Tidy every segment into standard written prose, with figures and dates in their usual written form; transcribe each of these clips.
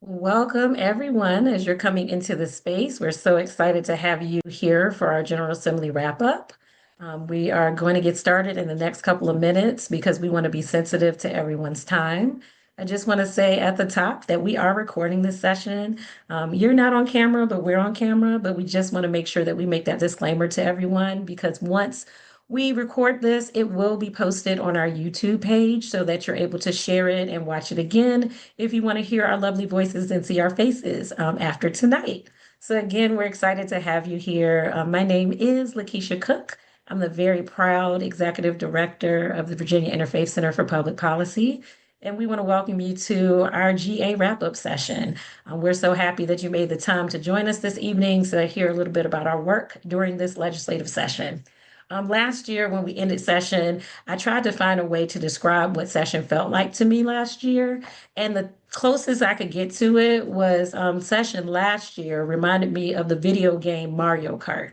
Welcome, everyone, as you're coming into the space. We're so excited to have you here for our General Assembly wrap up. We are going to get started in the next couple of minutes because we want to be sensitive to everyone's time. I just want to say at the top that we are recording this session. You're not on camera, but we're on camera, but we just want to make sure that we make that disclaimer to everyone because once we record this, it will be posted on our YouTube page so that you're able to share it and watch it again if you want to hear our lovely voices and see our faces after tonight. So, again, we're excited to have you here. My name is Lakeisha Cook. I'm the very proud executive director of the Virginia Interfaith Center for Public Policy. And we want to welcome you to our GA wrap up session. We're so happy that you made the time to join us this evening to hear a little bit about our work during this legislative session. Last year, when we ended session, I tried to find a way to describe what session felt like to me last year. And the closest I could get to it was session last year reminded me of the video game Mario Kart.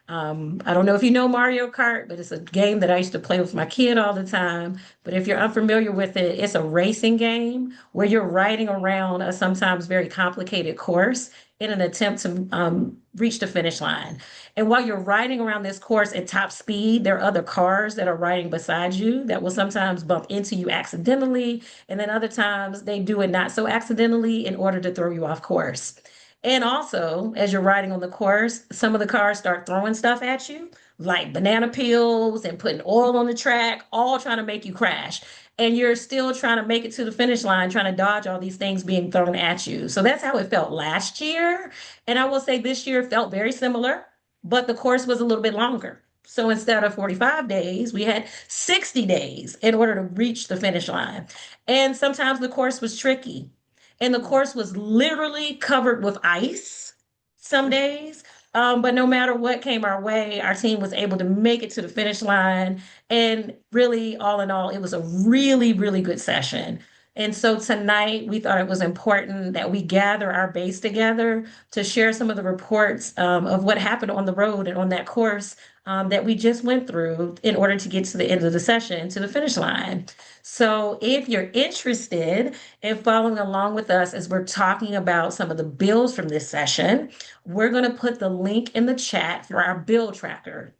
I don't know if you know Mario Kart, but it's a game that I used to play with my kid all the time. But if you're unfamiliar with it, it's a racing game where you're riding around a sometimes very complicated course in an attempt to reach the finish line. And while you're riding around this course at top speed, there are other cars that are riding beside you that will sometimes bump into you accidentally. And then other times they do it not so accidentally in order to throw you off course. And also, as you're riding on the course, some of the cars start throwing stuff at you, like banana peels and putting oil on the track, all trying to make you crash. And you're still trying to make it to the finish line, trying to dodge all these things being thrown at you. So that's how it felt last year. And I will say this year felt very similar, but the course was a little bit longer. So instead of 45 days, we had 60 days in order to reach the finish line. And sometimes the course was tricky and the course was literally covered with ice some days. But no matter what came our way, our team was able to make it to the finish line. And really, all in all, it was a really, really good session. And so tonight, we thought it was important that we gather our base together to share some of the reports of what happened on the road and on that course that we just went through in order to get to the end of the session, to the finish line. So if you're interested in following along with us as we're talking about some of the bills from this session, we're going to put the link in the chat for our bill tracker.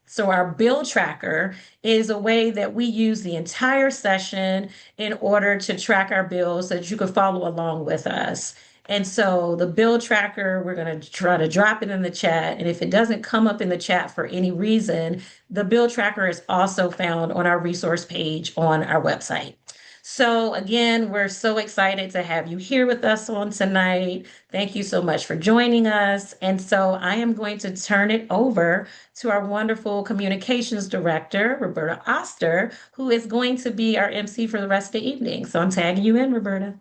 So our bill tracker is a way that we use the entire session in order to track our bills so that you can follow along with us. And so the bill tracker, we're going to try to drop it in the chat. And if it doesn't come up in the chat for any reason, the bill tracker is also found on our resource page on our website. So again, we're so excited to have you here with us on tonight. Thank you so much for joining us. And so I am going to turn it over to our wonderful communications director, Roberta Oster, who is going to be our MC for the rest of the evening. So I'm tagging you in, Roberta.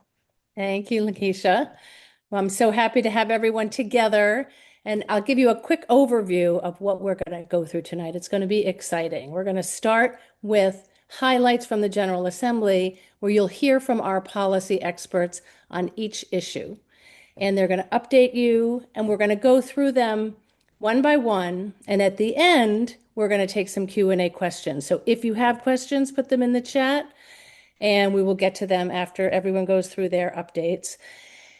Thank you, Lakeisha. Well, I'm so happy to have everyone together. And I'll give you a quick overview of what we're going to go through tonight. It's going to be exciting. We're going to start with highlights from the General Assembly, where you'll hear from our policy experts on each issue. And they're going to update you, and we're going to go through them one by one. And at the end, we're going to take some Q&A questions. So if you have questions, put them in the chat, and we will get to them after everyone goes through their updates.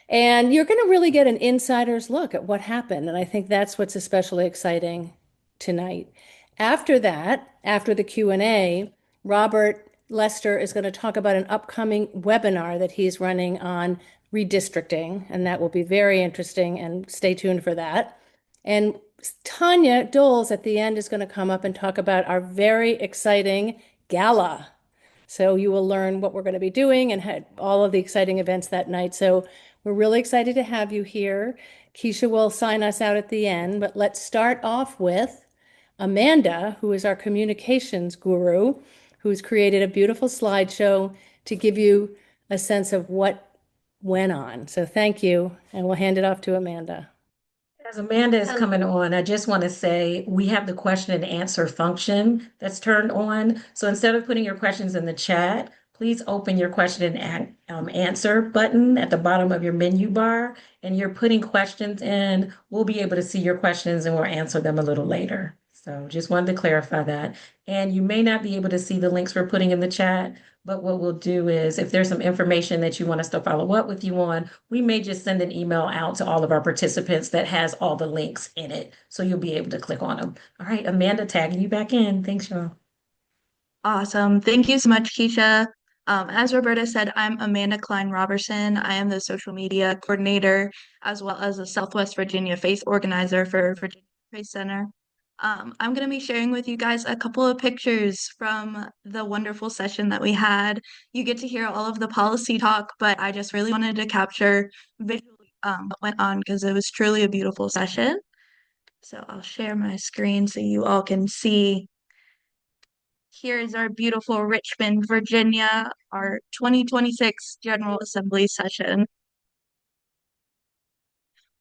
And you're going to really get an insider's look at what happened. And I think that's what's especially exciting tonight. After that, after the Q&A, Robert Lester is going to talk about an upcoming webinar that he's running on redistricting, and that will be very interesting, and stay tuned for that. And Tanya Doles at the end is going to come up and talk about our very exciting gala. So you will learn what we're going to be doing and had all of the exciting events that night. So we're really excited to have you here. Keisha will sign us out at the end, but let's start off with Amanda, who is our communications guru, who's created a beautiful slideshow to give you a sense of what went on. So thank you, and we'll hand it off to Amanda. As Amanda is coming on, I just want to say we have the question and answer function that's turned on. So instead of putting your questions in the chat, please open your question and answer button at the bottom of your menu bar, and you're putting questions in. We'll be able to see your questions and we'll answer them a little later. So just wanted to clarify that. And you may not be able to see the links we're putting in the chat, But what we'll do is if there's some information that you want us to follow up with you on, we may just send an email out to all of our participants that has all the links in it. So you'll be able to click on them. All right, Amanda, tagging you back in. Thanks, y'all. Awesome. Thank you so much, Keisha. As Roberta said, I'm Amanda Klein Robertson. I am the social media coordinator as well as a Southwest Virginia Faith organizer for Virginia Faith Center. I'm going to be sharing with you guys a couple of pictures from the wonderful session that we had. You get to hear all of the policy talk, but I just really wanted to capture visually what went on because it was truly a beautiful session. So I'll share my screen so you all can see. Here's our beautiful Richmond, Virginia, our 2026 General Assembly session.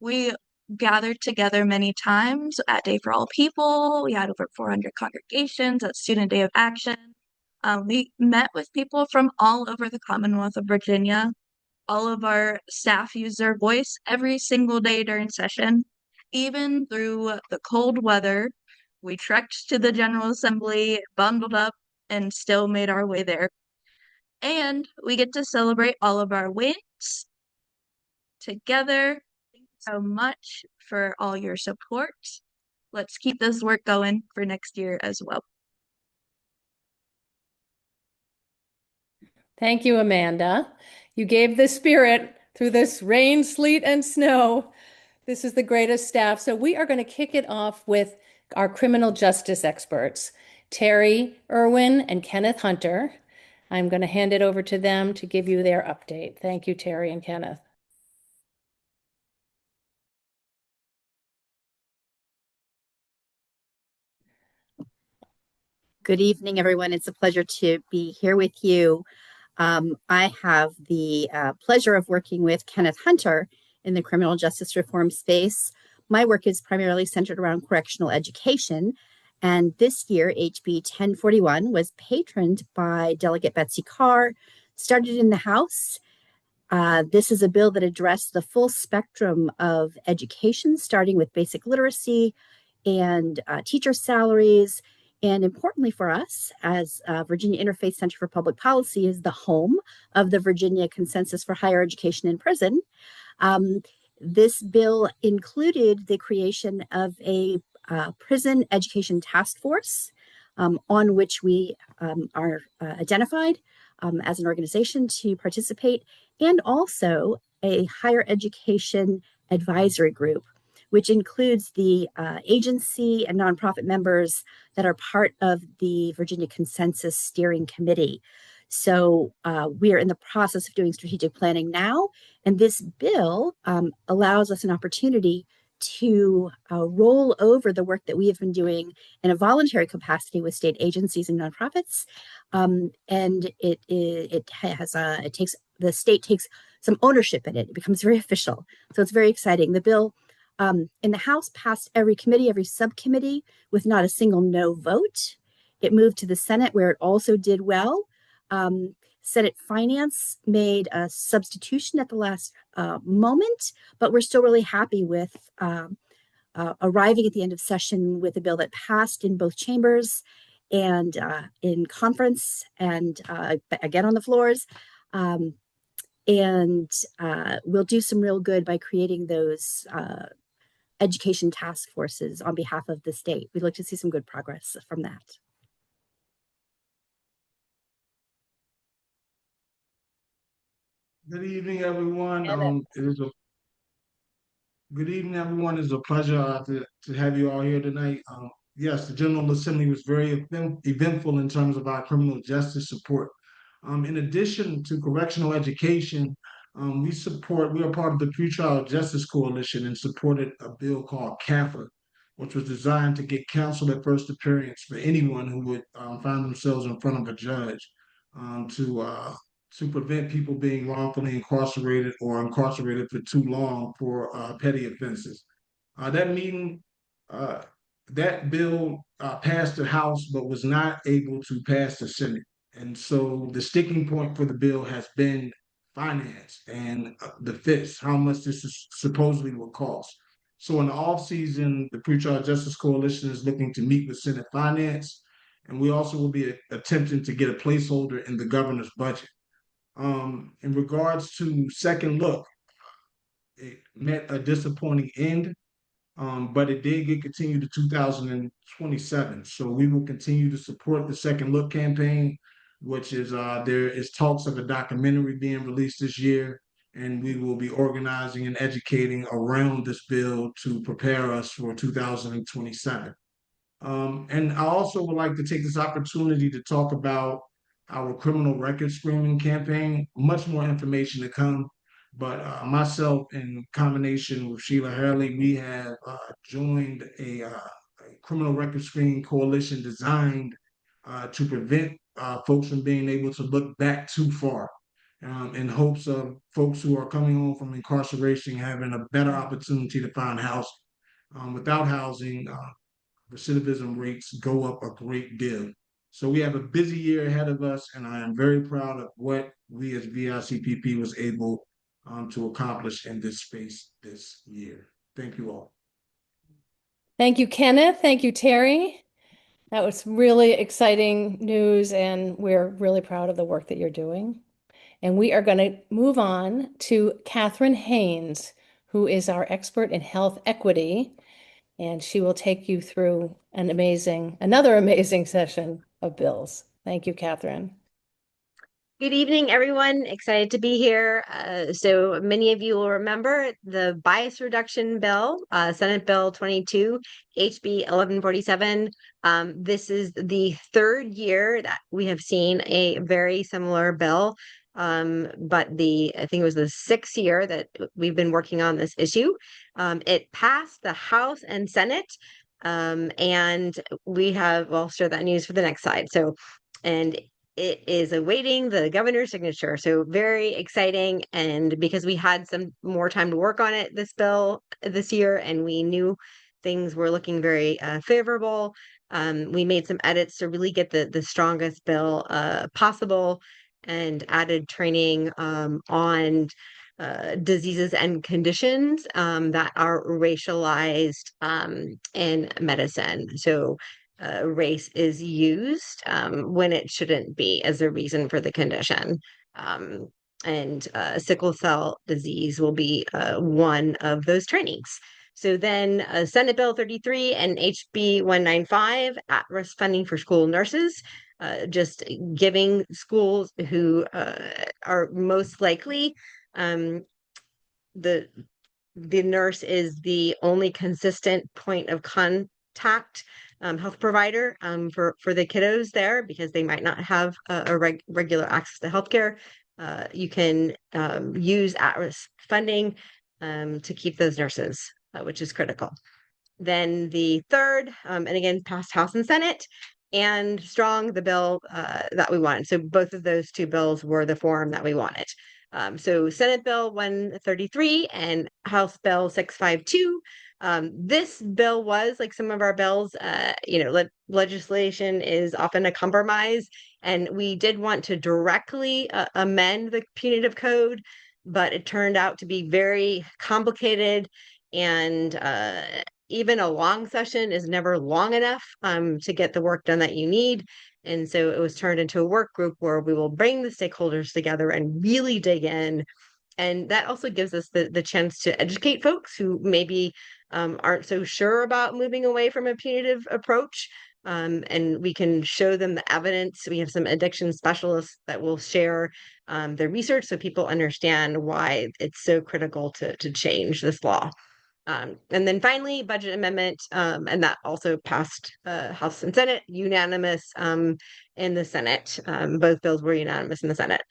We gathered together many times at Day for All People. We had over 400 congregations at Student Day of Action. We met with people from all over the Commonwealth of Virginia. All of our staff used their voice every single day during session, even through the cold weather. We trekked to the General Assembly, bundled up, and still made our way there. And we get to celebrate all of our wins together. Thank you so much for all your support. Let's keep this work going for next year as well. Thank you, Amanda. You gave the spirit through this rain, sleet, and snow. This is the greatest staff. So we are going to kick it off with our criminal justice experts, Terry Irwin and Kenneth Hunter. I'm going to hand it over to them to give you their update. Thank you, Terry and Kenneth. Good evening, everyone. It's a pleasure to be here with you. I have the pleasure of working with Kenneth Hunter in the criminal justice reform space. My work is primarily centered around correctional education. And this year, HB 1041 was patroned by Delegate Betsy Carr, started in the House. This is a bill that addressed the full spectrum of education, starting with basic literacy and teacher salaries. And importantly for us, as Virginia Interfaith Center for Public Policy is the home of the Virginia Consensus for Higher Education in Prison, this bill included the creation of a prison education task force on which we are identified as an organization to participate, and also a higher education advisory group, which includes the agency and nonprofit members that are part of the Virginia Consensus Steering Committee. So we are in the process of doing strategic planning now, and this bill allows us an opportunity to roll over the work that we have been doing in a voluntary capacity with state agencies and nonprofits, and the state takes some ownership in it. It becomes very official, so it's very exciting. The bill in the House passed every committee, every subcommittee with not a single no vote. It moved to the Senate where it also did well. Senate Finance made a substitution at the last moment, but we're still really happy with arriving at the end of session with a bill that passed in both chambers and in conference and again on the floors. And we'll do some real good by creating those education task forces on behalf of the state. We'd like to see some good progress from that. Good evening, everyone. Good evening, everyone. It's a pleasure to have you all here tonight. Yes, the General Assembly was very eventful in terms of our criminal justice support. In addition to correctional education, we are part of the Pretrial Justice Coalition and supported a bill called CAFA, which was designed to get counsel at first appearance for anyone who would find themselves in front of a judge to prevent people being wrongfully incarcerated or incarcerated for too long for petty offenses. That meeting, that bill passed the House but was not able to pass the Senate. And so the sticking point for the bill has been finance and the fix, how much this is supposedly will cost. So in the off season, the Pretrial Justice Coalition is looking to meet with Senate Finance and we also will be attempting to get a placeholder in the governor's budget. In regards to Second Look, it met a disappointing end, but it did get continued to 2027. So we will continue to support the Second Look campaign, which is there is talks of a documentary being released this year, and we will be organizing and educating around this bill to prepare us for 2027. And I also would like to take this opportunity to talk about our criminal record screening campaign. Much more information to come, but myself, in combination with Sheila Hurley, we have joined a criminal record screening coalition designed to prevent folks from being able to look back too far. In hopes of folks who are coming home from incarceration having a better opportunity to find housing. Without housing, recidivism rates go up a great deal. So we have a busy year ahead of us, and I am very proud of what we as VICPP was able to accomplish in this space this year. Thank you all. Thank you, Kenneth. Thank you, Terry. That was really exciting news, and we're really proud of the work that you're doing. And we are going to move on to Catherine Haynes, who is our expert in health equity, and she will take you through another amazing session of bills. Thank you, Catherine. Good evening, everyone. Excited to be here. So many of you will remember the bias reduction bill, Senate Bill 22, HB 1147. This is the third year that we have seen a very similar bill. But I think it was the sixth year that we've been working on this issue. It passed the House and Senate, and I'll share that news for the next slide. And it is awaiting the governor's signature. So very exciting. And because we had some more time to work on it, this bill this year, and we knew things were looking very favorable, we made some edits to really get the strongest bill possible, and added training on diseases and conditions that are racialized in medicine. So race is used when it shouldn't be as a reason for the condition. And sickle cell disease will be one of those trainings. So then Senate Bill 33 and HB 195, at-risk funding for school nurses, just giving schools who are most likely, the nurse is the only consistent point of contact health provider for the kiddos there, because they might not have a regular access to healthcare. You can use at-risk funding to keep those nurses, which is critical. Then the third, and again, passed House and Senate, and strong, the bill that we wanted. So both of those two bills were the form that we wanted. So Senate Bill 133 and House Bill 652. This bill was, like some of our bills, legislation is often a compromise, and we did want to directly amend the punitive code, but it turned out to be very complicated, and even a long session is never long enough to get the work done that you need. And so it was turned into a work group where we will bring the stakeholders together and really dig in. And that also gives us the chance to educate folks who maybe aren't so sure about moving away from a punitive approach. And we can show them the evidence. We have some addiction specialists that will share their research so people understand why it's so critical to change this law. And then finally, budget amendment, and that also passed House and Senate, unanimous in the Senate. Both bills were unanimous in the Senate.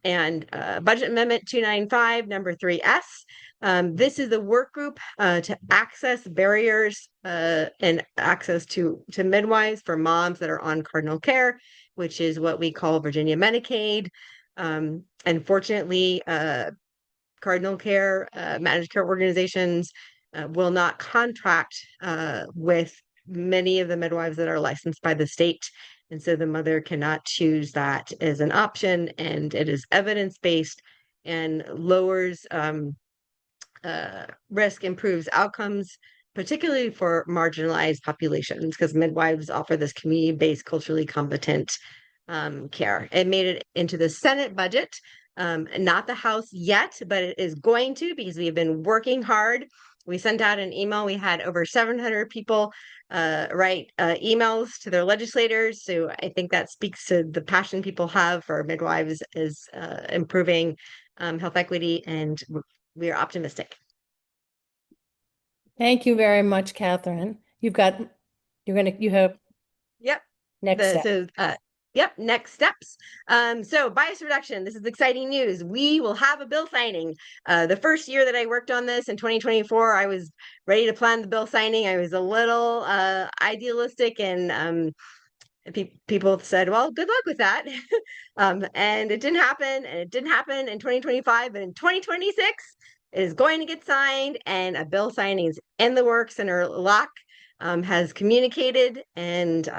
And budget amendment 295, number 3S. This is the work group to access barriers and access to midwives for moms that are on Cardinal Care, which is what we call Virginia Medicaid. Unfortunately, Cardinal Care, managed care organizations will not contract with many of the midwives that are licensed by the state. And so the mother cannot choose that as an option, and it is evidence-based and lowers risk, improves outcomes particularly for marginalized populations, because midwives offer this community-based, culturally competent care. It made it into the Senate budget, not the House yet, but it is going to, because we've been working hard. We sent out an email. We had over 700 people write emails to their legislators. So I think that speaks to the passion people have for midwives is improving health equity, and we are optimistic. Thank you very much, Catherine. You have Yep. next step. Yep, next steps. So bias reduction, this is exciting news. We will have a bill signing. The first year that I worked on this in 2024, I was ready to plan the bill signing. I was a little idealistic, and people said, well, good luck with that. And it didn't happen, and it didn't happen in 2025, but in 2026, it is going to get signed, and a bill signing is in the works, and our LOC has communicated, and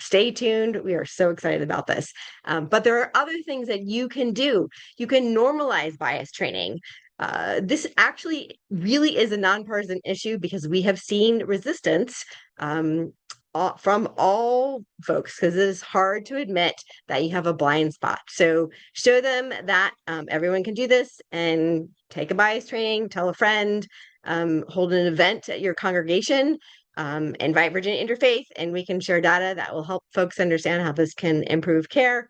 stay tuned. We are so excited about this. But there are other things that you can do. You can normalize bias training. This actually really is a nonpartisan issue because we have seen resistance from all folks, because it is hard to admit that you have a blind spot. So show them that everyone can do this, and take a bias training, tell a friend, hold an event at your congregation, invite Virginia Interfaith, and we can share data that will help folks understand how this can improve care.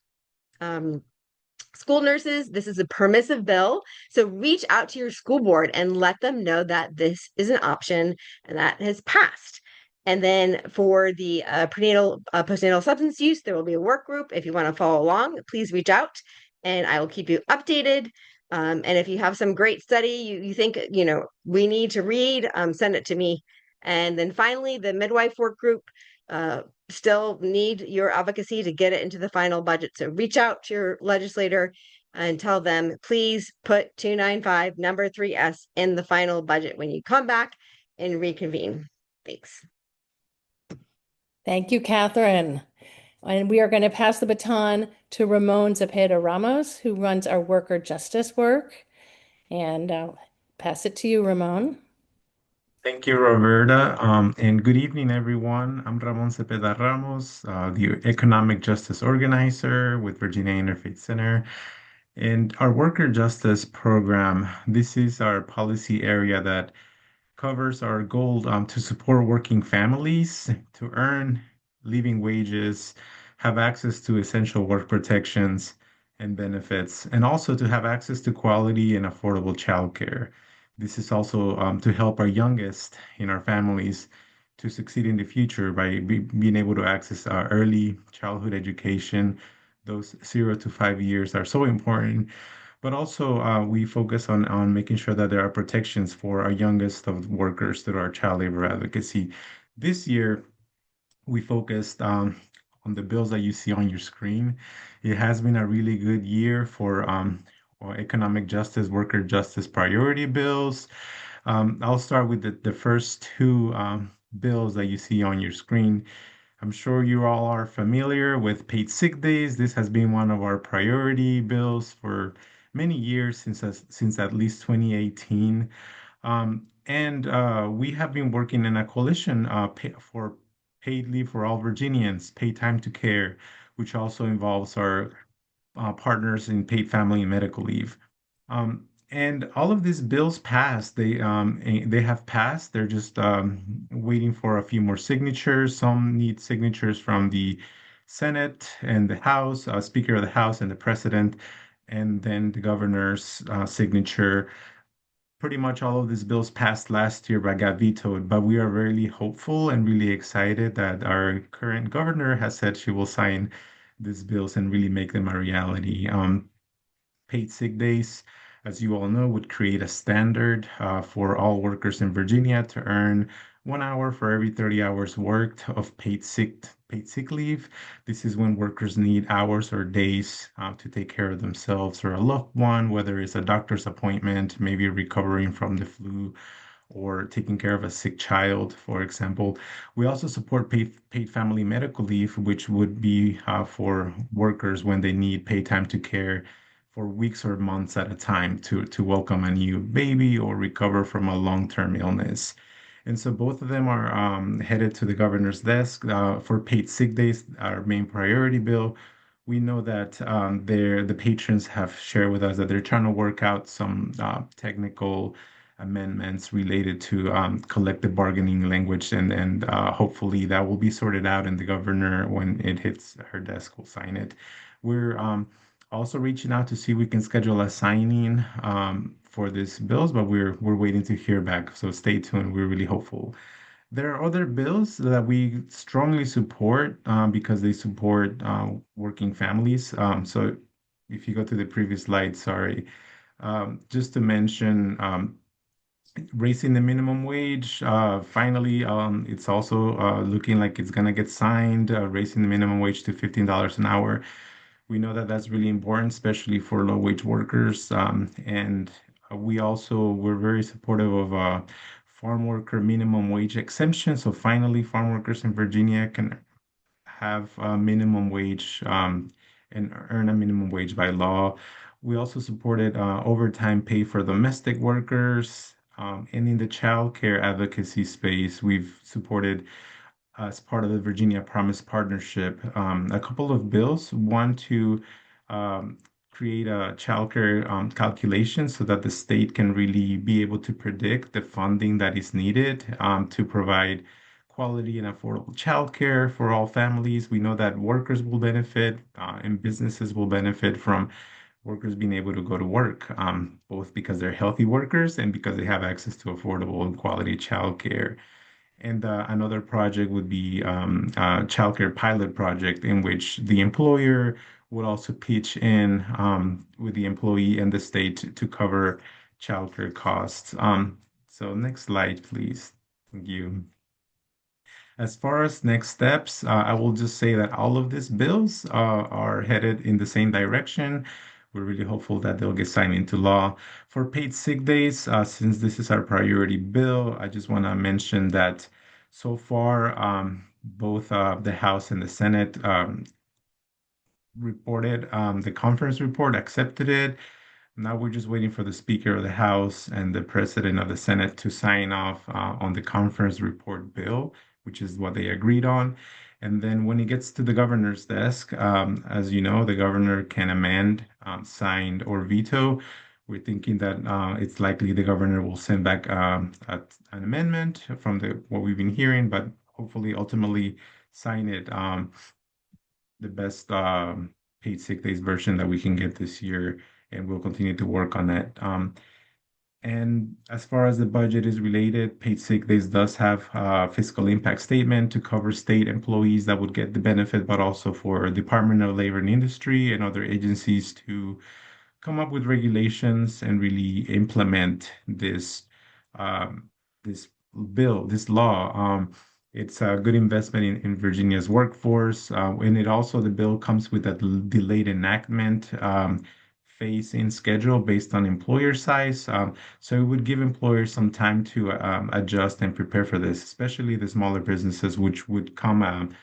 School nurses, this is a permissive bill. So reach out to your school board and let them know that this is an option and that has passed. And then for the prenatal, postnatal substance use, there will be a work group. If you want to follow along, please reach out and I will keep you updated. And if you have some great study you think, we need to read, send it to me. And then finally, the midwife work group still need your advocacy to get it into the final budget. So reach out to your legislator and tell them, please put 295 number 3S in the final budget when you come back and reconvene. Thanks. Thank you, Catherine. And we are going to pass the baton to Ramon Zepeda Ramos, who runs our worker justice work. And I'll pass it to you, Ramon. Thank you, Roberta. And good evening, everyone. I'm Ramon Cepeda Ramos, the Economic Justice Organizer with Virginia Interfaith Center. And our Worker Justice Program, this is our policy area that covers our goal to support working families to earn living wages, have access to essential work protections and benefits, and also to have access to quality and affordable childcare. This is also to help our youngest in our families to succeed in the future by being able to access early childhood education. Those 0 to 5 years are so important. But also, we focus on making sure that there are protections for our youngest of workers through our child labor advocacy. This year, we focused on the bills that you see on your screen. It has been a really good year for economic justice, worker justice priority bills. I'll start with the first two bills that you see on your screen. I'm sure you all are familiar with paid sick days. This has been one of our priority bills for many years, since at least 2018. And we have been working in a coalition for paid leave for all Virginians, paid time to care, which also involves our partners in paid family and medical leave. And all of these bills passed. They have passed. They're just waiting for a few more signatures. Some need signatures from the Senate and the House, Speaker of the House and the President, and then the governor's signature. Pretty much all of these bills passed last year but got vetoed. But we are really hopeful and really excited that our current governor has said she will sign these bills and really make them a reality. Paid sick days, as you all know, would create a standard for all workers in Virginia to earn 1 hour for every 30 hours worked of paid sick leave. This is when workers need hours or days to take care of themselves or a loved one, whether it's a doctor's appointment, maybe recovering from the flu, or taking care of a sick child, for example. We also support paid family medical leave, which would be for workers when they need paid time to care for weeks or months at a time to welcome a new baby or recover from a long-term illness. And so both of them are headed to the governor's desk for paid sick days, our main priority bill. We know that the patrons have shared with us that they're trying to work out some technical amendments related to collective bargaining language, and hopefully that will be sorted out, and the governor, when it hits her desk, will sign it. We're also reaching out to see if we can schedule a signing for these bills, but we're waiting to hear back. So stay tuned. We're really hopeful. There are other bills that we strongly support because they support working families. So if you go to the previous slide, sorry, just to mention raising the minimum wage. Finally, it's also looking like it's going to get signed, raising the minimum wage to $15 an hour. We know that that's really important, especially for low wage workers. And we're very supportive of farm worker minimum wage exemption. So finally, farm workers in Virginia can have a minimum wage and earn a minimum wage by law. We also supported overtime pay for domestic workers. And in the child care advocacy space, we've supported, as part of the Virginia Promise Partnership, a couple of bills. One to um, create a childcare calculation so that the state can really be able to predict the funding that is needed to provide quality and affordable childcare for all families. We know that workers will benefit and businesses will benefit from workers being able to go to work, both because they're healthy workers and because they have access to affordable and quality childcare. And another project would be a childcare pilot project in which the employer would also pitch in with the employee and the state to cover childcare costs. So next slide, please. Thank you. As far as next steps, I will just say that all of these bills are headed in the same direction. We're really hopeful that they'll get signed into law. For paid sick days, since this is our priority bill, I just want to mention that so far, both the House and the Senate reported the conference report, accepted it. Now we're just waiting for the Speaker of the House and the President of the Senate to sign off on the conference report bill, which is what they agreed on. And then when it gets to the governor's desk, as you know, the governor can amend, sign, or veto. We're thinking that it's likely the governor will send back an amendment from what we've been hearing, but hopefully ultimately sign it, the best paid sick days version that we can get this year, and we'll continue to work on that. And as far as the budget is related, paid sick days does have a fiscal impact statement to cover state employees that would get the benefit, but also for Department of Labor and Industry and other agencies to come up with regulations and really implement this bill, this law. It's a good investment in Virginia's workforce, and the bill comes with a delayed enactment phase-in schedule based on employer size. So it would give employers some time to adjust and prepare for this, especially the smaller businesses, which would come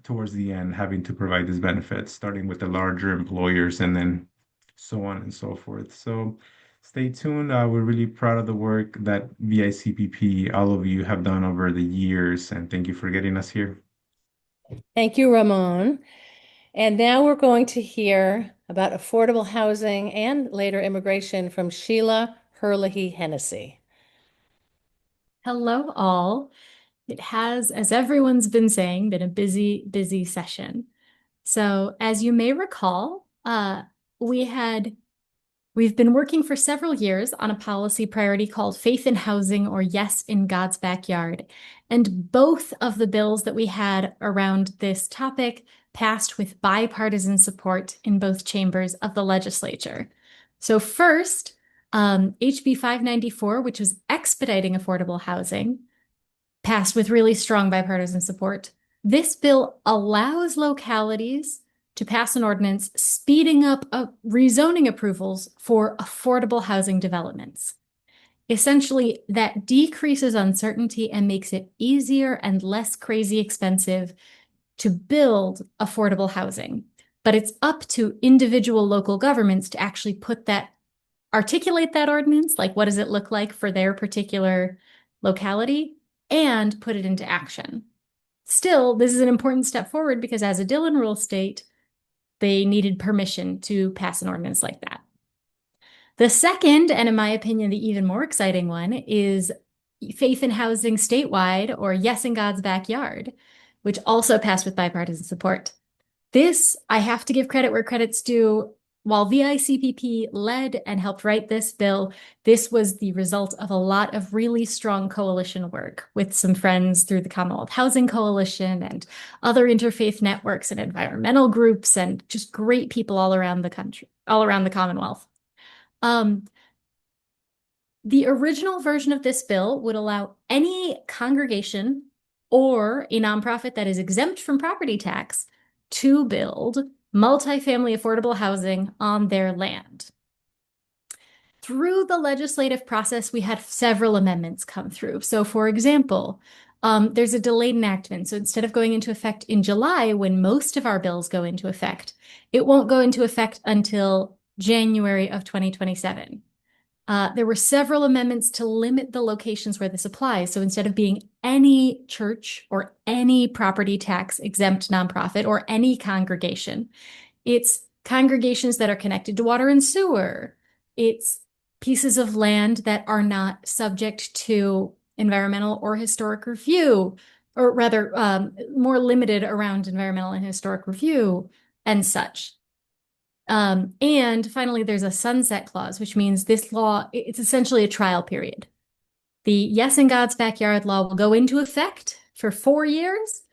towards the end having to provide these benefits, starting with the larger employers and then so on and so forth. So stay tuned. We're really proud of the work that VICPP, all of you have done over the years, and thank you for getting us here. Thank you, Ramon. And now we're going to hear about affordable housing and later immigration from Sheila Herlihy Hennessy. Hello, all. It has, as everyone's been saying, been a busy, busy session. So, as you may recall, we've been working for several years on a policy priority called Faith in Housing, or Yes in God's Backyard. And both of the bills that we had around this topic passed with bipartisan support in both chambers of the legislature. So first, HB 594, which was expediting affordable housing, passed with really strong bipartisan support. This bill allows localities to pass an ordinance speeding up rezoning approvals for affordable housing developments. Essentially, that decreases uncertainty and makes it easier and less crazy expensive to build affordable housing. But it's up to individual local governments to actually articulate that ordinance, like what does it look like for their particular locality and put it into action. Still, this is an important step forward because as a Dillon Rule state, they needed permission to pass an ordinance like that. The second, and in my opinion, the even more exciting one, is Faith in Housing statewide, or Yes in God's Backyard, which also passed with bipartisan support. This, I have to give credit where credit's due. While VICPP led and helped write this bill, this was the result of a lot of really strong coalition work with some friends through the Commonwealth Housing Coalition and other interfaith networks and environmental groups and just great people all around the country, all around the Commonwealth. The original version of this bill would allow any congregation or a nonprofit that is exempt from property tax to build multifamily affordable housing on their land. Through the legislative process, we had several amendments come through. So for example, there's a delayed enactment. So instead of going into effect in July, when most of our bills go into effect, it won't go into effect until January of 2027. There were several amendments to limit the locations where this applies. So instead of being any church or any property tax exempt nonprofit or any congregation, it's congregations that are connected to water and sewer. It's pieces of land that are not subject to environmental or historic review, or rather more limited around environmental and historic review and such. And finally, there's a sunset clause, which means this law, it's essentially a trial period. The Yes in God's Backyard law will go into effect for 4 years,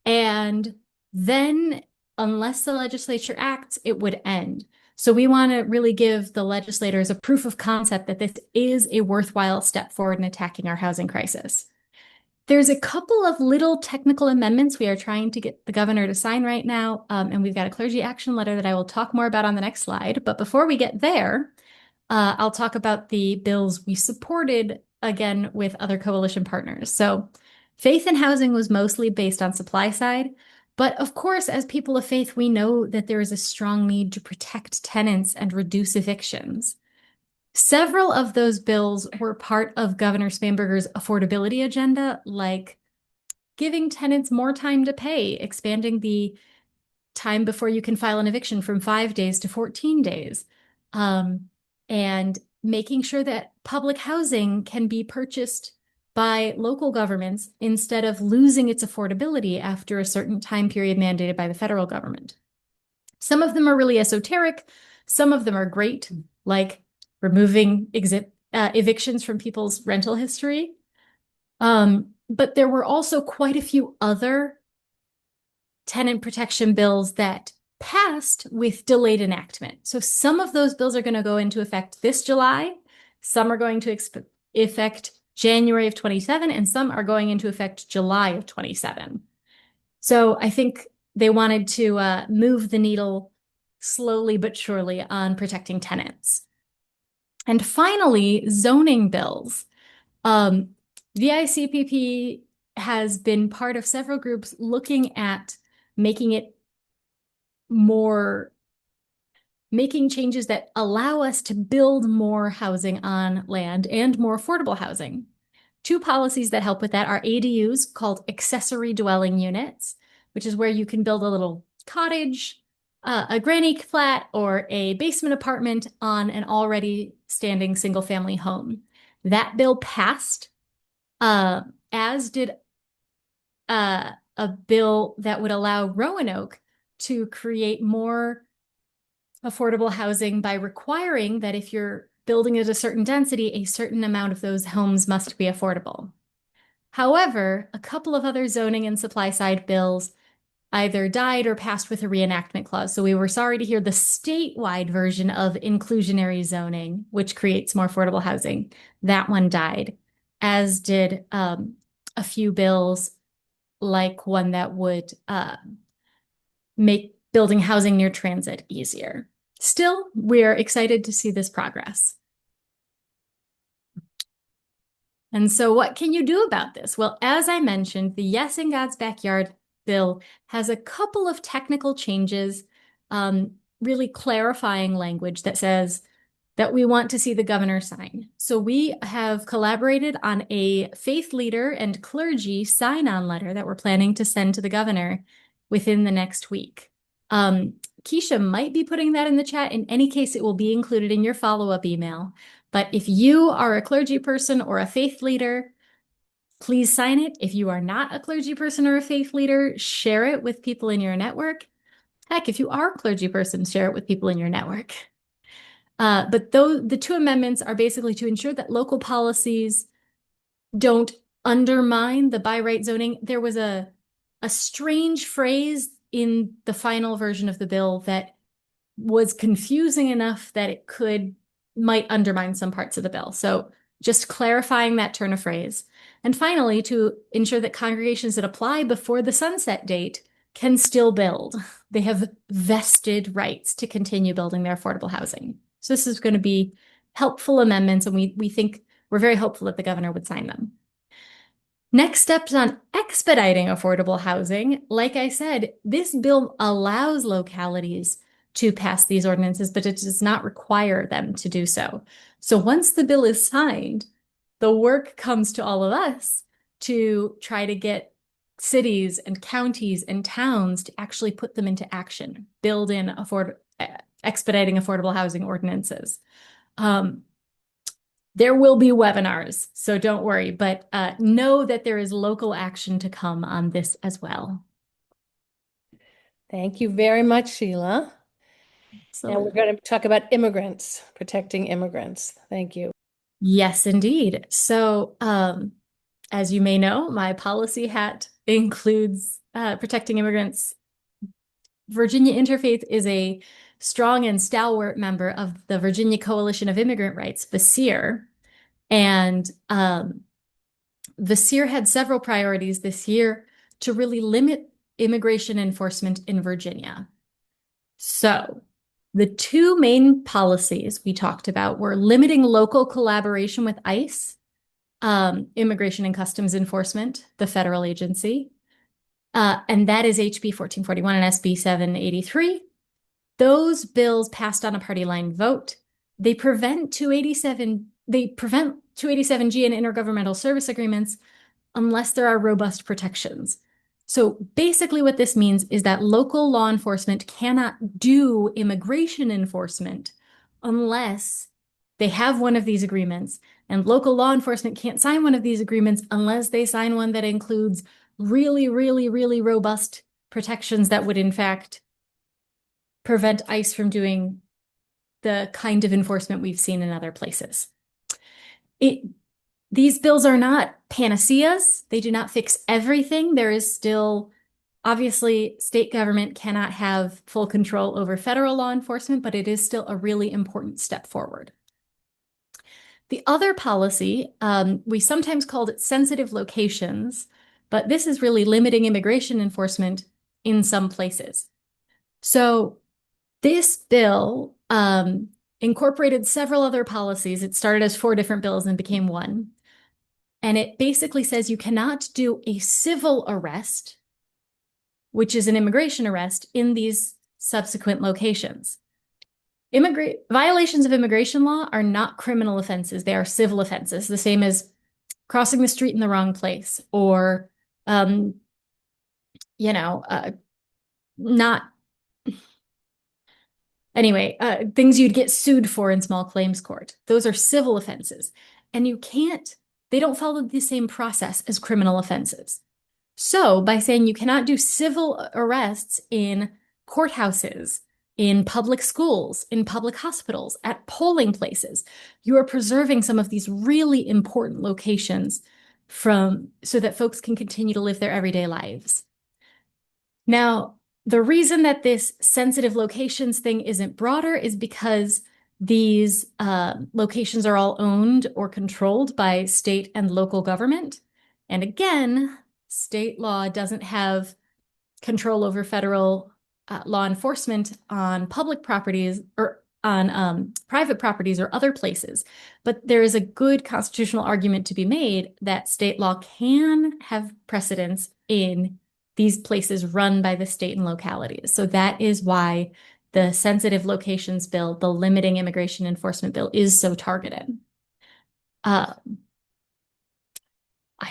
and then, unless the legislature acts, it would end. So we want to really give the legislators a proof of concept that this is a worthwhile step forward in attacking our housing crisis. There's a couple of little technical amendments we are trying to get the governor to sign right now, and we've got a clergy action letter that I will talk more about on the next slide. But before we get there, I'll talk about the bills we supported, again, with other coalition partners. So Faith in Housing was mostly based on supply side. But of course, as people of faith, we know that there is a strong need to protect tenants and reduce evictions. Several of those bills were part of Governor Spanberger's affordability agenda, like giving tenants more time to pay, expanding the time before you can file an eviction from 5 days to 14 days, and making sure that public housing can be purchased by local governments instead of losing its affordability after a certain time period mandated by the federal government. Some of them are really esoteric. Some of them are great, like removing evictions from people's rental history. But there were also quite a few other tenant protection bills that passed with delayed enactment. So some of those bills are going to go into effect this July. Some are going to effect January of 27, and some are going into effect July of 27. So I think they wanted to move the needle slowly but surely on protecting tenants. And finally, zoning bills. The ICPP has been part of several groups looking at making changes that allow us to build more housing on land and more affordable housing. Two policies that help with that are ADUs, called accessory dwelling units, which is where you can build a little cottage, a granny flat, or a basement apartment on an already standing single-family home. That bill passed, as did a bill that would allow Roanoke to create more affordable housing by requiring that if you're building at a certain density, a certain amount of those homes must be affordable. However, a couple of other zoning and supply side bills either died or passed with a reenactment clause. So we were sorry to hear the statewide version of inclusionary zoning, which creates more affordable housing. That one died, as did a few bills, like one that would make building housing near transit easier. Still, we're excited to see this progress. And so what can you do about this? Well, as I mentioned, the Yes in God's Backyard bill has a couple of technical changes, really clarifying language that says that we want to see the governor sign. So we have collaborated on a faith leader and clergy sign-on letter that we're planning to send to the governor within the next week. Keisha might be putting that in the chat. In any case, it will be included in your follow-up email. But if you are a clergy person or a faith leader, please sign it. If you are not a clergy person or a faith leader, share it with people in your network. Heck, if you are a clergy person, share it with people in your network. But the two amendments are basically to ensure that local policies don't undermine the by right zoning. There was a strange phrase in the final version of the bill that was confusing enough that it might undermine some parts of the bill. So just clarifying that turn of phrase. And finally, to ensure that congregations that apply before the sunset date can still build. They have vested rights to continue building their affordable housing. So this is going to be helpful amendments, and we think we're very hopeful that the governor would sign them. Next steps on expediting affordable housing. Like I said, this bill allows localities to pass these ordinances, but it does not require them to do so. So once the bill is signed, the work comes to all of us to try to get cities and counties and towns to actually put them into action, build in expediting affordable housing ordinances. There will be webinars, so don't worry, but know that there is local action to come on this as well. Thank you very much, Sheila. So, Now we're going to talk about immigrants, protecting immigrants. Thank you. yes, indeed. So, as you may know, my policy hat includes protecting immigrants. Virginia Interfaith is a strong and stalwart member of the Virginia Coalition of Immigrant Rights, VACIR. And VACIR had several priorities this year to really limit immigration enforcement in Virginia. So the two main policies we talked about were limiting local collaboration with ICE, Immigration and Customs Enforcement, the federal agency, and that is HB 1441 and SB 783. Those bills passed on a party line vote. They prevent 287G and intergovernmental service agreements unless there are robust protections. So basically what this means is that local law enforcement cannot do immigration enforcement unless they have one of these agreements, and local law enforcement can't sign one of these agreements unless they sign one that includes really, really, really robust protections that would in fact prevent ICE from doing the kind of enforcement we've seen in other places. These bills are not panaceas. They do not fix everything. There is still, obviously, state government cannot have full control over federal law enforcement, but it is still a really important step forward. The other policy, we sometimes called it sensitive locations, but this is really limiting immigration enforcement in some places. So this bill incorporated several other policies. It started as 4 different bills and became one. And it basically says you cannot do a civil arrest, which is an immigration arrest, in these subsequent locations. Violations of immigration law are not criminal offenses. They are civil offenses, the same as crossing the street in the wrong place or, things you'd get sued for in small claims court. Those are civil offenses. And they don't follow the same process as criminal offenses. So by saying you cannot do civil arrests in courthouses, in public schools, in public hospitals, at polling places, you are preserving some of these really important locations so that folks can continue to live their everyday lives. Now, the reason that this sensitive locations thing isn't broader is because these locations are all owned or controlled by state and local government. And again, state law doesn't have control over federal law enforcement on public properties or on private properties or other places. But there is a good constitutional argument to be made that state law can have precedence in these places run by the state and localities. So that is why the sensitive locations bill, the limiting immigration enforcement bill, is so targeted. I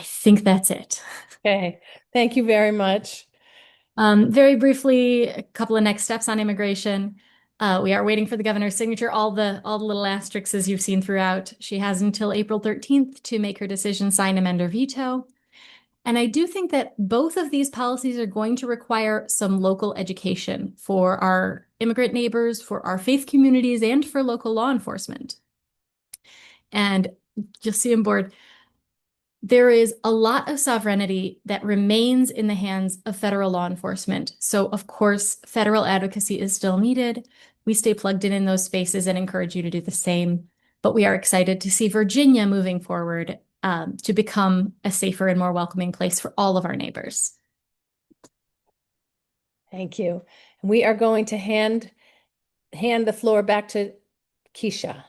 think that's it. Okay, thank you very much. Very briefly, a couple of next steps on immigration. We are waiting for the governor's signature. All the little asterisks as you've seen throughout. She has until April 13th to make her decision, sign, amend, or veto. And I do think that both of these policies are going to require some local education for our immigrant neighbors, for our faith communities, and for local law enforcement. And you'll see on board, there is a lot of sovereignty that remains in the hands of federal law enforcement. So, of course, federal advocacy is still needed. We stay plugged in those spaces and encourage you to do the same. But we are excited to see Virginia moving forward to become a safer and more welcoming place for all of our neighbors. Thank you. We are going to hand the floor back to Keisha.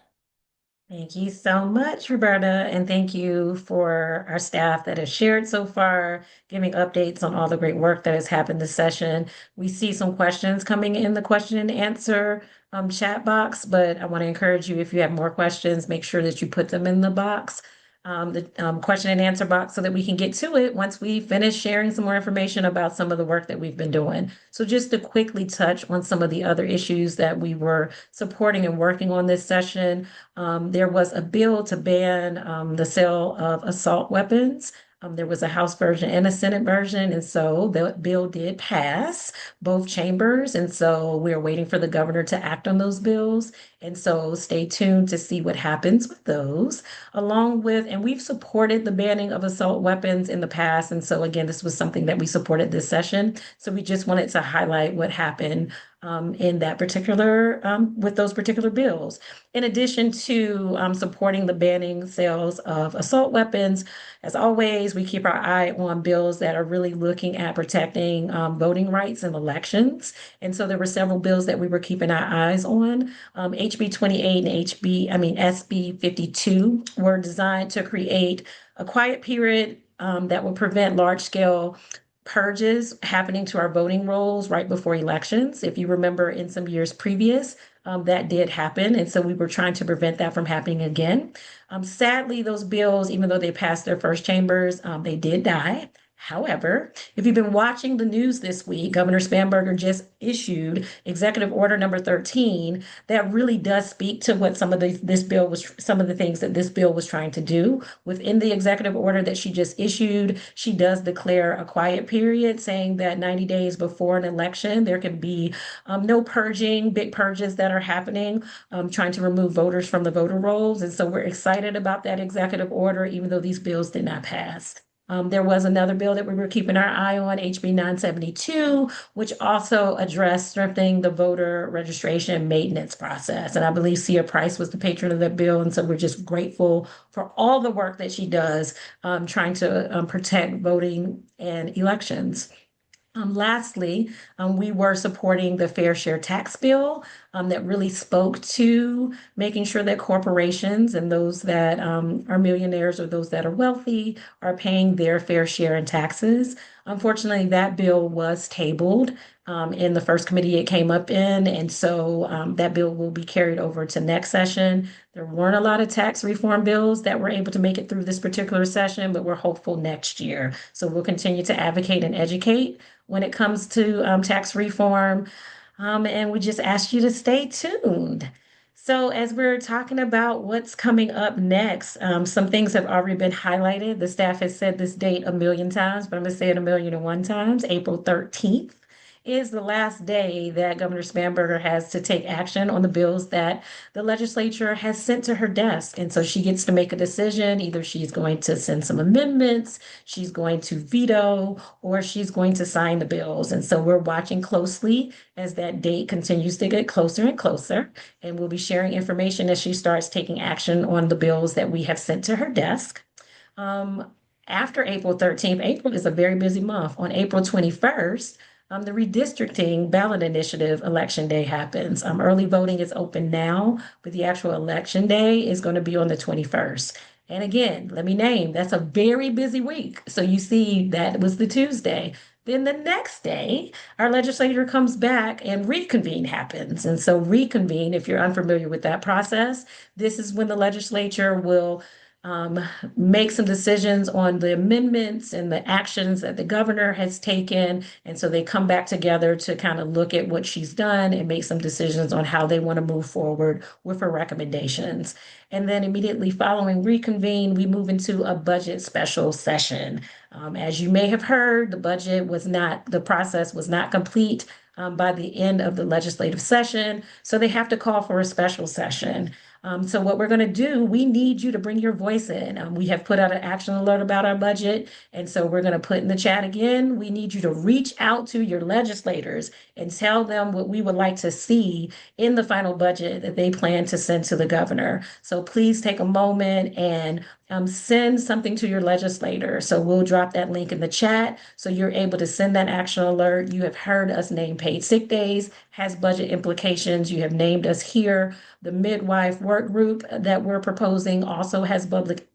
Thank you so much, Roberta, and thank you for our staff that has shared so far, giving updates on all the great work that has happened this session. We see some questions coming in the question and answer chat box, but I want to encourage you, if you have more questions, make sure that you put them in the box, the question and answer box, so that we can get to it once we finish sharing some more information about some of the work that we've been doing. So just to quickly touch on some of the other issues that we were supporting and working on this session, there was a bill to ban the sale of assault weapons. There was a House version and a Senate version, and so the bill did pass both chambers, and so we're waiting for the governor to act on those bills. And so stay tuned to see what happens with those, along with, and we've supported the banning of assault weapons in the past. And so again, this was something that we supported this session. So we just wanted to highlight what happened in that particular, with those particular bills. In addition to supporting the banning sales of assault weapons, as always, we keep our eye on bills that are really looking at protecting voting rights in elections. And so there were several bills that we were keeping our eyes on. HB 28 and SB 52 were designed to create a quiet period that will prevent large-scale purges happening to our voting rolls right before elections. If you remember, in some years previous, that did happen. And so we were trying to prevent that from happening again. Sadly, those bills, even though they passed their first chambers, they did die. However, if you've been watching the news this week, Governor Spanberger just issued Executive Order number 13 that really does speak to what some of the things that this bill was trying to do. Within the executive order that she just issued, she does declare a quiet period, saying that 90 days before an election, there can be no purging, big purges that are happening, trying to remove voters from the voter rolls. And so we're excited about that executive order, even though these bills did not pass. There was another bill that we were keeping our eye on, HB 972, which also addressed strengthening the voter registration maintenance process. And I believe Sia Price was the patron of that bill. And so we're just grateful for all the work that she does trying to protect voting and elections. Lastly, we were supporting the Fair Share tax bill that really spoke to making sure that corporations and those that are millionaires or those that are wealthy are paying their fair share in taxes. Unfortunately, that bill was tabled in the first committee it came up in, and so that bill will be carried over to next session. There weren't a lot of tax reform bills that were able to make it through this particular session, but we're hopeful next year. So we'll continue to advocate and educate when it comes to tax reform. And we just ask you to stay tuned. So as we're talking about what's coming up next, some things have already been highlighted. The staff has said this date a million times, but I'm going to say it 1,000,001 times. April 13th is the last day that Governor Spanberger has to take action on the bills that the legislature has sent to her desk. And so she gets to make a decision. Either she's going to send some amendments, she's going to veto, or she's going to sign the bills. And so we're watching closely as that date continues to get closer and closer. And we'll be sharing information as she starts taking action on the bills that we have sent to her desk. After April 13th, April is a very busy month. On April 21st, the redistricting ballot initiative election day happens. Early voting is open now, but the actual election day is going to be on the 21st. And again, let me name, that's a very busy week. So you see that was the Tuesday. Then the next day, our legislator comes back and reconvene happens. And so, reconvene, if you're unfamiliar with that process, this is when the legislature will um, make some decisions on the amendments and the actions that the governor has taken. And so they come back together to kind of look at what she's done and make some decisions on how they want to move forward with her recommendations. And then immediately following reconvene, we move into a budget special session. As you may have heard, the process was not complete by the end of the legislative session. So they have to call for a special session. So what we're going to do, we need you to bring your voice in. We have put out an action alert about our budget. And so we're going to put in the chat again. We need you to reach out to your legislators and tell them what we would like to see in the final budget that they plan to send to the governor. So please take a moment and send something to your legislator. So we'll drop that link in the chat so you're able to send that action alert. You have heard us name paid sick days, has budget implications. You have named us here. The midwife work group that we're proposing also has budget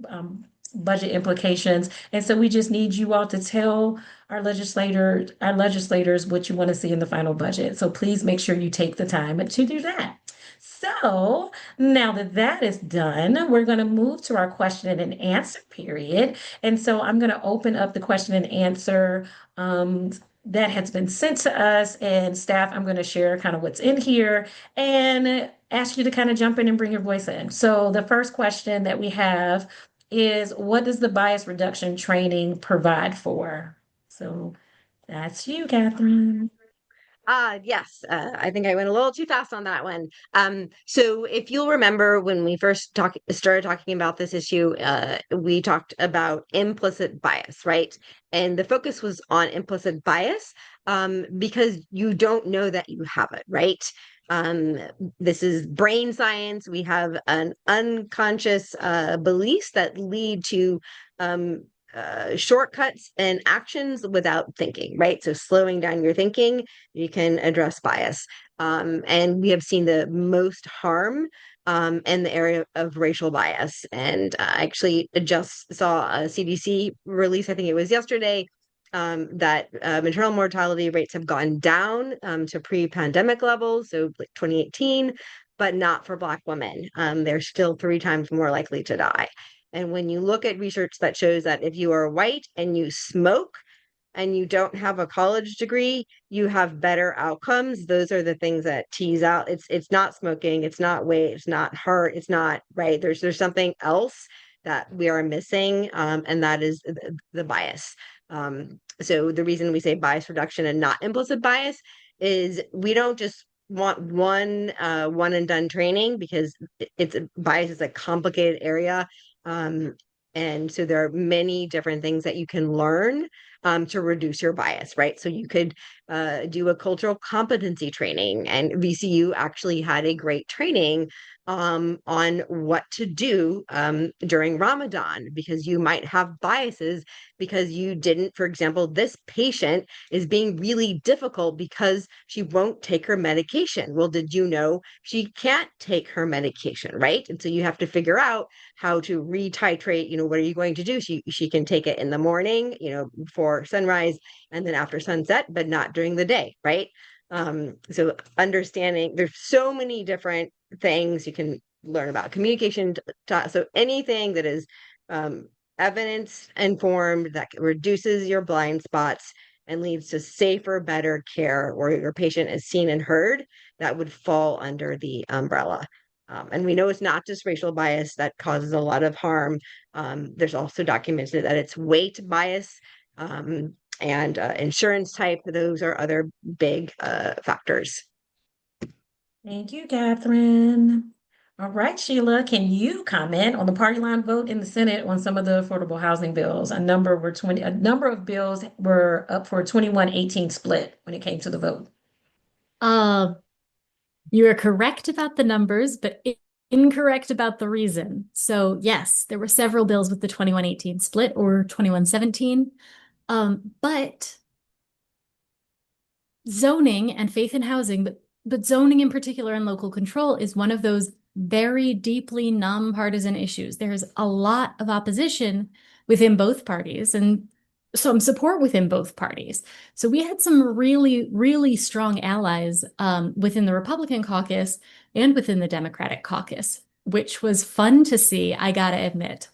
implications. And so we just need you all to tell our legislators what you want to see in the final budget. So please make sure you take the time to do that. So now that that is done, we're going to move to our question and answer period. And so I'm going to open up the question and answer that has been sent to us, and staff, I'm going to share kind of what's in here and ask you to kind of jump in and bring your voice in. So the first question that we have is, what does the bias reduction training provide for? So that's you, Catherine. Yes, I think I went a little too fast on that one. So if you'll remember when we first started talking about this issue, we talked about implicit bias, right? And the focus was on implicit bias because you don't know that you have it, right? This is brain science. We have an unconscious beliefs that lead to shortcuts and actions without thinking, right? So slowing down your thinking, you can address bias. And we have seen the most harm in the area of racial bias. And I actually just saw a CDC release, I think it was yesterday, that maternal mortality rates have gone down to pre-pandemic levels, so like 2018, but not for Black women. They're still 3 times more likely to die. And when you look at research that shows that if you are white and you smoke and you don't have a college degree, you have better outcomes. Those are the things that tease out. It's not smoking, it's not weight, it's not heart, it's not right. There's something else that we are missing, and that is the bias. So the reason we say bias reduction and not implicit bias is we don't just want one and done training, because bias is a complicated area. And so there are many different things that you can learn to reduce your bias, right? So you could do a cultural competency training, and VCU actually had a great training on what to do during Ramadan, because you might have biases because you didn't, for example, this patient is being really difficult because she won't take her medication. Well, did you know she can't take her medication, right? And so you have to figure out how to retitrate, what are you going to do? She can take it in the morning, before sunrise, and then after sunset, but not during the day, right? So understanding, there's so many different things you can learn about communication. So anything that is evidence informed, that reduces your blind spots and leads to safer, better care, where your patient is seen and heard, that would fall under the umbrella. And we know it's not just racial bias that causes a lot of harm. There's also documented that it's weight bias, and insurance type. Those are other big factors. Thank you, Catherine. All right, Sheila, can you comment on the party line vote in the Senate on some of the affordable housing bills? A number of bills were up for a 21-18 split when it came to the vote. You are correct about the numbers, but incorrect about the reason. So yes, there were several bills with the 21-18 split or 21-17. But zoning and faith in housing, but zoning in particular and local control is one of those very deeply nonpartisan issues. There's a lot of opposition within both parties, and some support within both parties. So we had some really, really strong allies within the Republican caucus and within the Democratic caucus, which was fun to see, I gotta admit.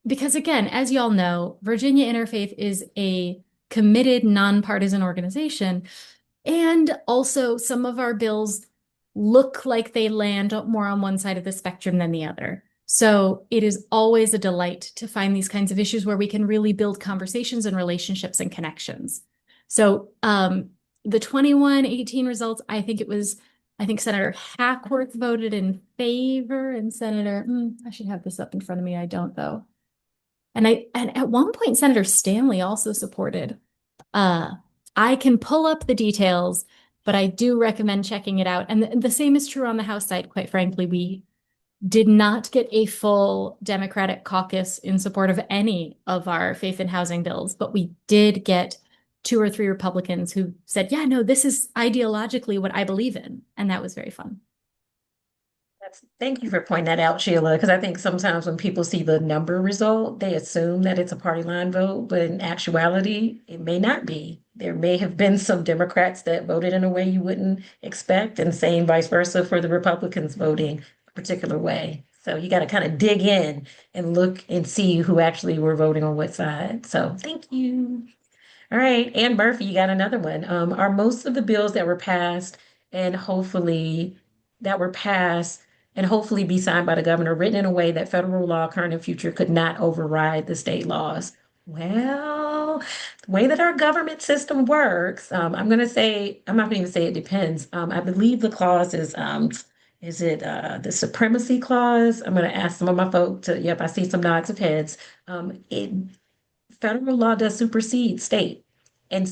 Because again, as y'all know, Virginia Interfaith is a committed, nonpartisan organization. And also, some of our bills look like they land more on one side of the spectrum than the other. So it is always a delight to find these kinds of issues where we can really build conversations and relationships and connections. So the 21-18 results, I think Senator Hackworth voted in favor, and I should have this up in front of me. I don't though. And at one point, Senator Stanley also supported. I can pull up the details, but I do recommend checking it out. And the same is true on the House side. Quite frankly, we did not get a full Democratic caucus in support of any of our faith and housing bills, but we did get 2 or 3 Republicans who said, yeah, no, this is ideologically what I believe in. And that was very fun. Thank you for pointing that out, Sheila, because I think sometimes when people see the number result, they assume that it's a party line vote, but in actuality, it may not be. There may have been some Democrats that voted in a way you wouldn't expect, and same vice versa for the Republicans voting a particular way. So you got to kind of dig in and look and see who actually were voting on what side. So thank you. All right, Ann Murphy, you got another one. Are most of the bills that were passed and hopefully be signed by the governor, written in a way that federal law, current and future, could not override the state laws? Well, the way that our government system works, I'm not going to even say it depends. I believe the clause is it the supremacy clause? I'm going to ask some of my folks yep, I see some nods of heads. Federal law does supersede state. And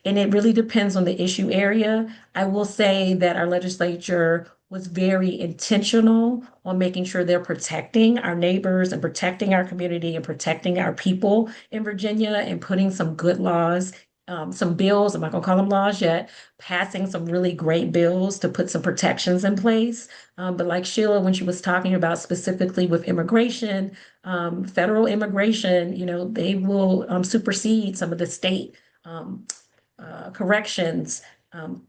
it really depends on the issue area. I will say that our legislature was very intentional on making sure they're protecting our neighbors and protecting our community and protecting our people in Virginia and putting some good laws, some bills, I'm not gonna call them laws yet, passing some really great bills to put some protections in place. But like Sheila, when she was talking about specifically with immigration, federal immigration, they will supersede some of the state corrections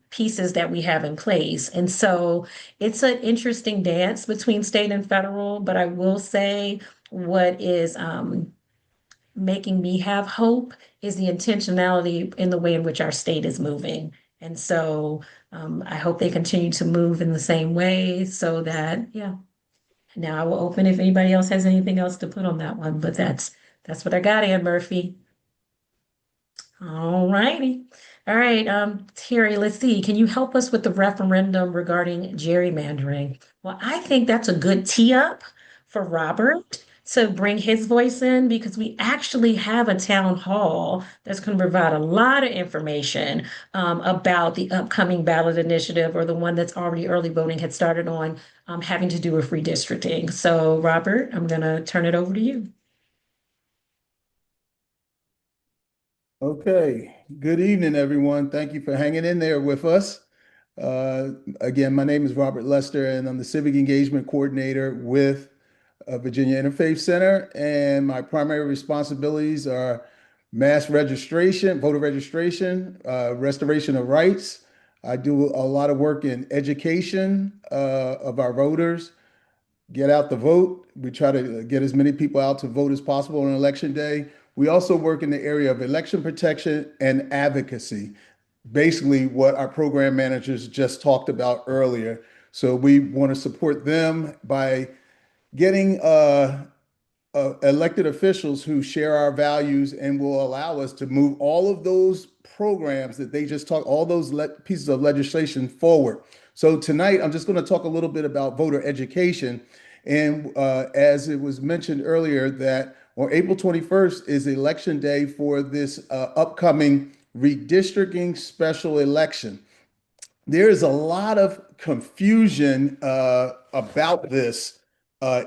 pieces that we have in place. And so it's an interesting dance between state and federal, but I will say what is making me have hope is the intentionality in the way in which our state is moving. And so I hope they continue to move in the same way so that, yeah. Now I will open if anybody else has anything else to put on that one, but that's what I got, Ann Murphy. All righty. All right, Terry, let's see. Can you help us with the referendum regarding gerrymandering? Well, I think that's a good tee up for Robert to bring his voice in because we actually have a town hall that's going to provide a lot of information about the upcoming ballot initiative or the one that's already early voting had started on having to do with redistricting. So, Robert, I'm going to turn it over to you. Okay, good evening, everyone. Thank you for hanging in there with us. Again, my name is Robert Lester, and I'm the Civic Engagement Coordinator with Virginia Interfaith Center. And my primary responsibilities are mass registration, voter registration, restoration of rights. I do a lot of work in education of our voters, get out the vote. We try to get as many people out to vote as possible on election day. We also work in the area of election protection and advocacy, basically what our program managers just talked about earlier. So we want to support them by getting elected officials who share our values and will allow us to move all of those programs that they just talked, all those pieces of legislation forward. So tonight, I'm just going to talk a little bit about voter education. And as it was mentioned earlier, that on April 21st is election day for this upcoming redistricting special election. There is a lot of confusion about this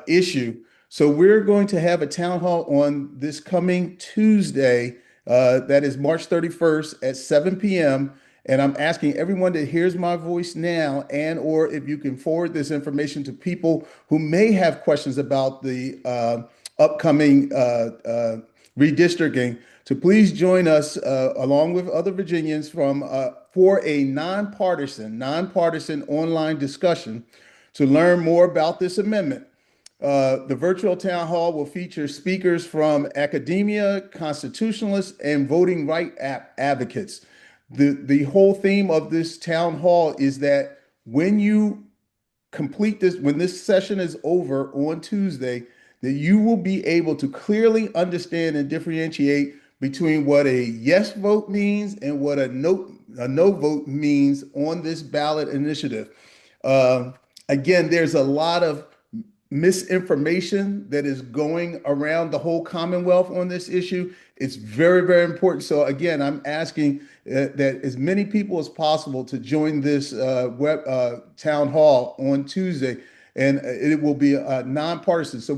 issue. So we're going to have a town hall on this coming Tuesday, that is March 31st at 7 p.m. And I'm asking everyone that hears my voice now, and or if you can forward this information to people who may have questions about the upcoming redistricting, to please join us along with other Virginians for a nonpartisan online discussion to learn more about this amendment. The virtual town hall will feature speakers from academia, constitutionalists, and voting right advocates. The whole theme of this town hall is that when you complete this, when this session is over on Tuesday, that you will be able to clearly understand and differentiate between what a yes vote means and what a no vote means on this ballot initiative. Again, there's a lot of misinformation that is going around the whole Commonwealth on this issue. It's very, very important. So again, I'm asking that as many people as possible to join this town hall on Tuesday, and it will be nonpartisan. So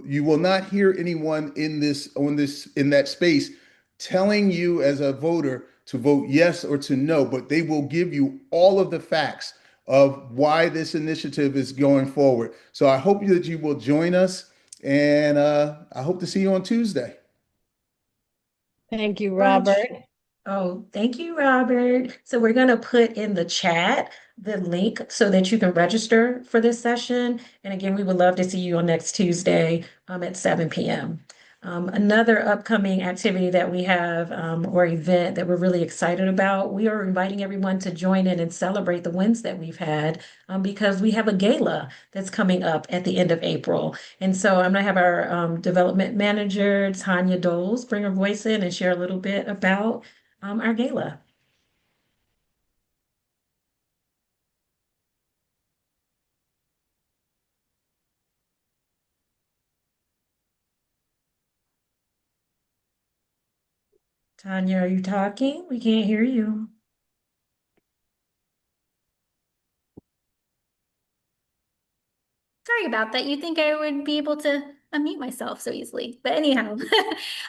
you will not hear anyone in that space telling you as a voter to vote yes or to no, but they will give you all of the facts of why this initiative is going forward. So I hope that you will join us, and I hope to see you on Tuesday. Thank you, Robert. Oh, thank you, Robert. So we're going to put in the chat the link so that you can register for this session. And again, we would love to see you on next Tuesday at 7 p.m. Another upcoming activity that we have or event that we're really excited about, we are inviting everyone to join in and celebrate the wins that we've had because we have a gala that's coming up at the end of April. And so I'm going to have our development manager, Tanya Doles, bring her voice in and share a little bit about our gala. Tanya, are you talking? We can't hear you. Sorry about that. You'd think I would be able to unmute myself so easily. But anyhow,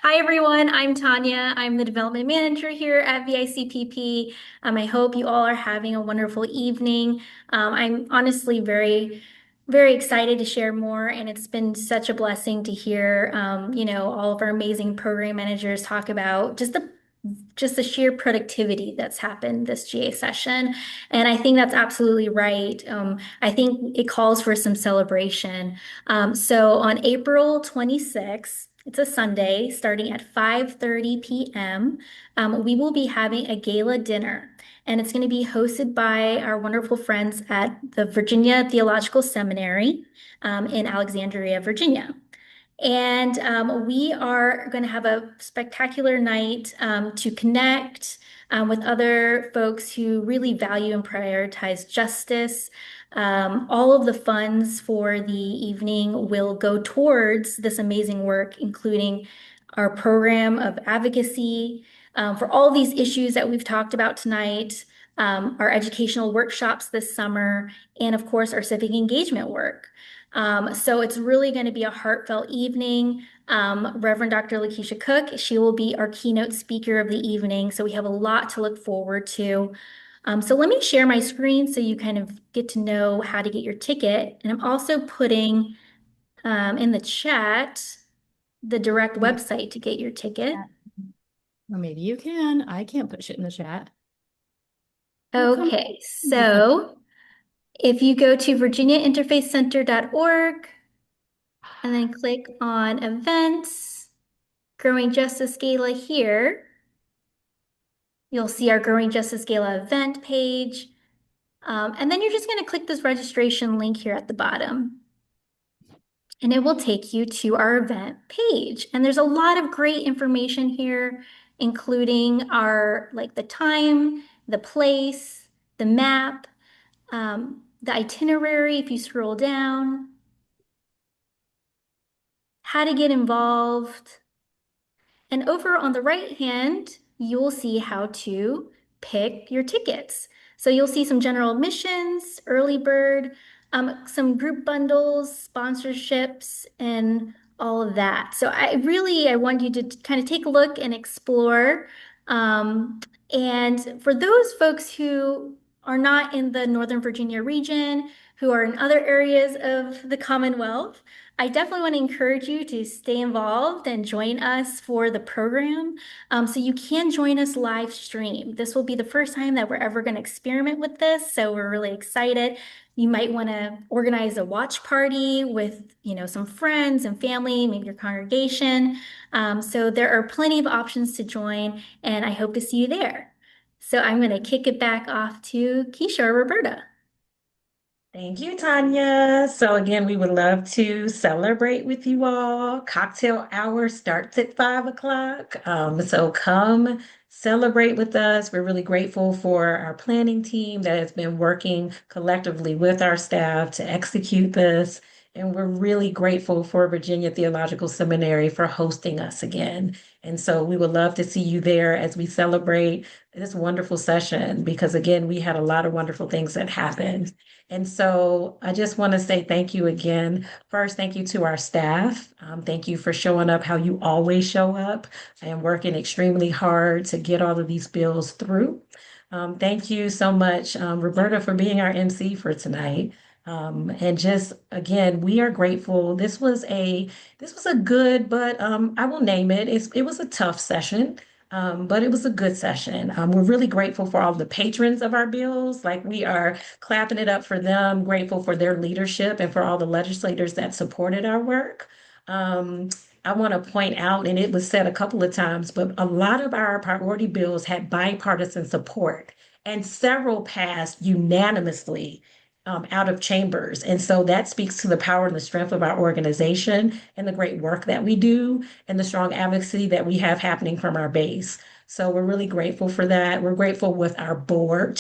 hi everyone. I'm Tanya. I'm the development manager here at VICPP. I hope you all are having a wonderful evening. I'm honestly very, very excited to share more, and it's been such a blessing to hear, all of our amazing program managers talk about just the sheer productivity that's happened this GA session. And I think that's absolutely right. I think it calls for some celebration. So on April 26th, it's a Sunday, starting at 5:30 p.m., we will be having a gala dinner. And it's going to be hosted by our wonderful friends at the Virginia Theological Seminary in Alexandria, Virginia. And we are going to have a spectacular night to connect with other folks who really value and prioritize justice. All of the funds for the evening will go towards this amazing work, including our program of advocacy for all these issues that we've talked about tonight, our educational workshops this summer, and of course, our civic engagement work. So it's really going to be a heartfelt evening. Reverend Dr. Lakeisha Cook, she will be our keynote speaker of the evening. So we have a lot to look forward to. So let me share my screen so you kind of get to know how to get your ticket. And I'm also putting in the chat the direct website to get your ticket. Or maybe you can. I can't put shit in the chat. Okay, so if you go to virginiainterfaithcenter.org and then click on events, Growing Justice Gala here, you'll see our Growing Justice Gala event page. And then you're just going to click this registration link here at the bottom. And it will take you to our event page. And there's a lot of great information here, including the time, the place, the map, the itinerary if you scroll down, how to get involved. And over on the right hand, you'll see how to pick your tickets. So you'll see some general admissions, early bird, some group bundles, sponsorships, and all of that. So I want you to kind of take a look and explore. And for those folks who are not in the Northern Virginia region, who are in other areas of the Commonwealth, I definitely want to encourage you to stay involved and join us for the program. So you can join us live stream. This will be the first time that we're ever going to experiment with this, so we're really excited. You might want to organize a watch party with, some friends and family, maybe your congregation. So there are plenty of options to join, and I hope to see you there. So I'm going to kick it back off to Keisha or Roberta. Thank you, Tanya. So again, we would love to celebrate with you all. Cocktail hour starts at 5 o'clock. So come celebrate with us. We're really grateful for our planning team that has been working collectively with our staff to execute this. And we're really grateful for Virginia Theological Seminary for hosting us again. And so we would love to see you there as we celebrate this wonderful session, because again, we had a lot of wonderful things that happened. And so I just want to say thank you again. First, thank you to our staff. Thank you for showing up how you always show up and working extremely hard to get all of these bills through. Thank you so much, Roberta, for being our MC for tonight. And just again, we are grateful. This was a good, but I will name it. It was a tough session. But it was a good session. We're really grateful for all the patrons of our bills. Like, we are clapping it up for them, grateful for their leadership and for all the legislators that supported our work. I want to point out, and it was said a couple of times, but a lot of our priority bills had bipartisan support, and several passed unanimously out of chambers. And so that speaks to the power and the strength of our organization and the great work that we do and the strong advocacy that we have happening from our base. So we're really grateful for that. We're grateful with our board,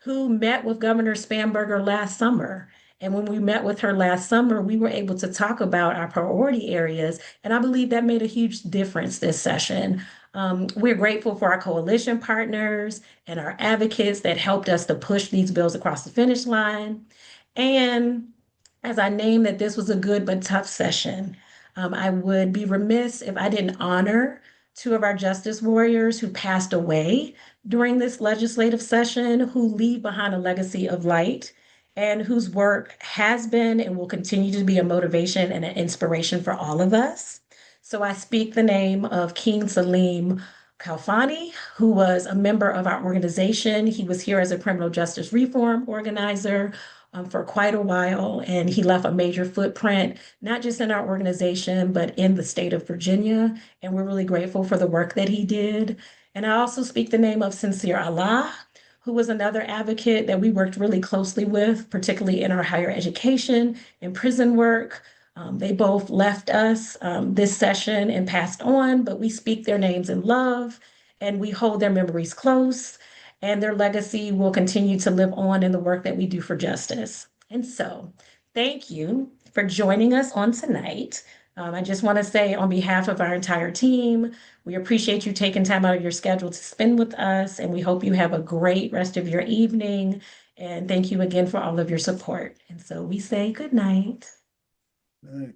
who met with Governor Spanberger last summer. And when we met with her last summer, we were able to talk about our priority areas. And I believe that made a huge difference this session. We're grateful for our coalition partners and our advocates that helped us to push these bills across the finish line. And as I named that this was a good but tough session, I would be remiss if I didn't honor two of our justice warriors who passed away during this legislative session, who leave behind a legacy of light and whose work has been and will continue to be a motivation and an inspiration for all of us. So I speak the name of King Salim Khalfani, who was a member of our organization. He was here as a criminal justice reform organizer for quite a while, and he left a major footprint, not just in our organization, but in the state of Virginia. And we're really grateful for the work that he did. And I also speak the name of Sincere Allah, who was another advocate that we worked really closely with, particularly in our higher education and prison work. They both left us this session and passed on, but we speak their names in love and we hold their memories close, and their legacy will continue to live on in the work that we do for justice. And so thank you for joining us on tonight. I just want to say, on behalf of our entire team, we appreciate you taking time out of your schedule to spend with us, and we hope you have a great rest of your evening. And thank you again for all of your support. And so we say good night. Right.